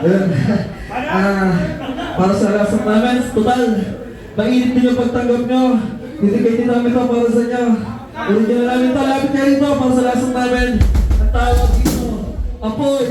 Ayun. Para sa lasang namin, total, mainit din yung pagtanggap nyo. Dedicated namin ito para sa inyo. Original namin ito, lapit kayo dito para sa lasang namin. Ang tawag dito, Apoy!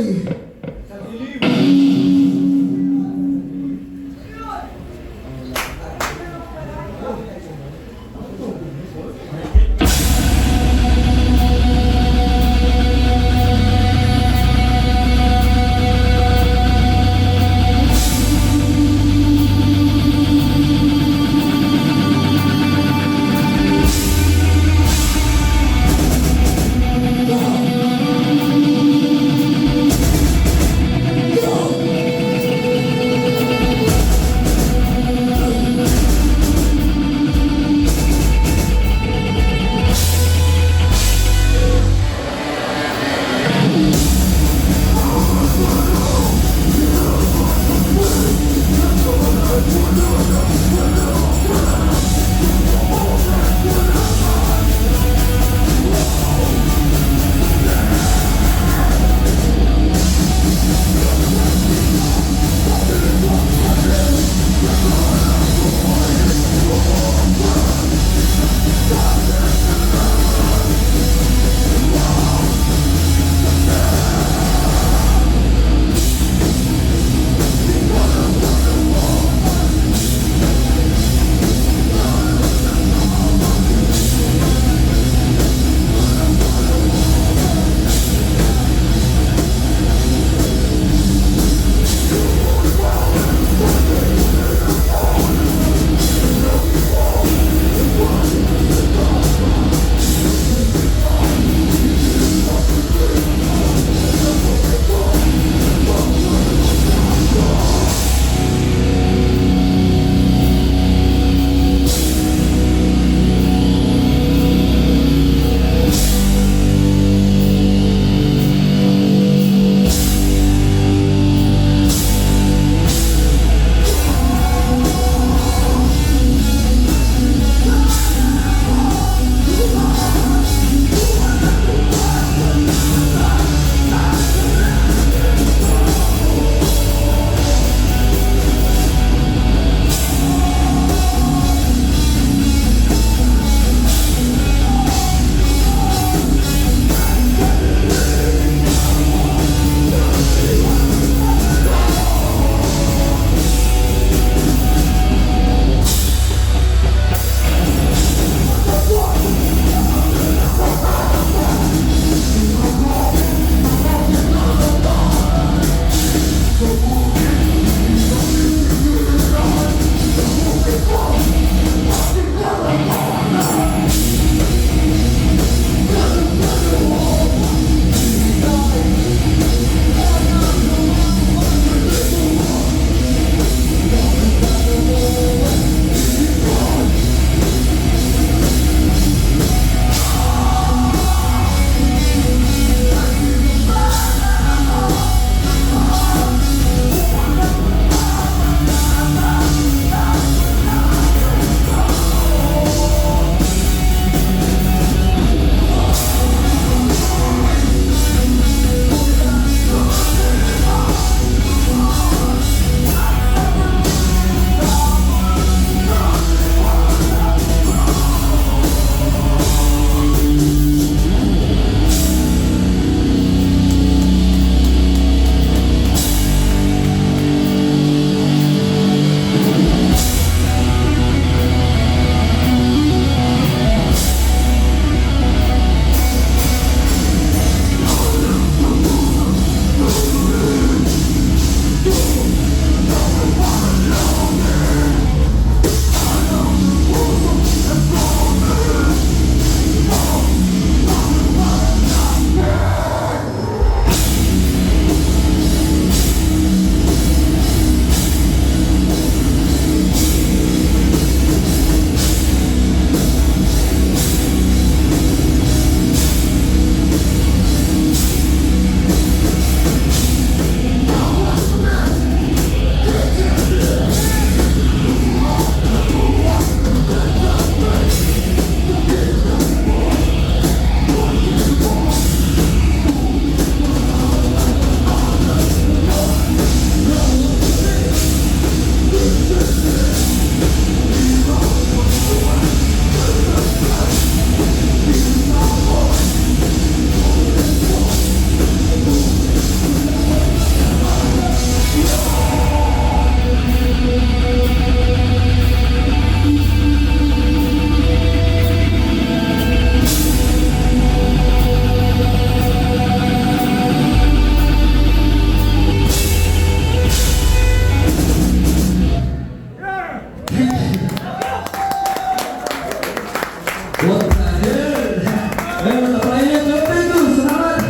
What the hell? Ayun, tapayin niyo. Thank you. Salamat.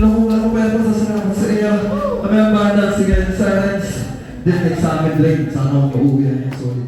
Naku pa yan po sa salamat sa inyo. Kami ang banda, sige, silence. Then next sa amin, Blake. Sana akong pauwi yan. Sorry.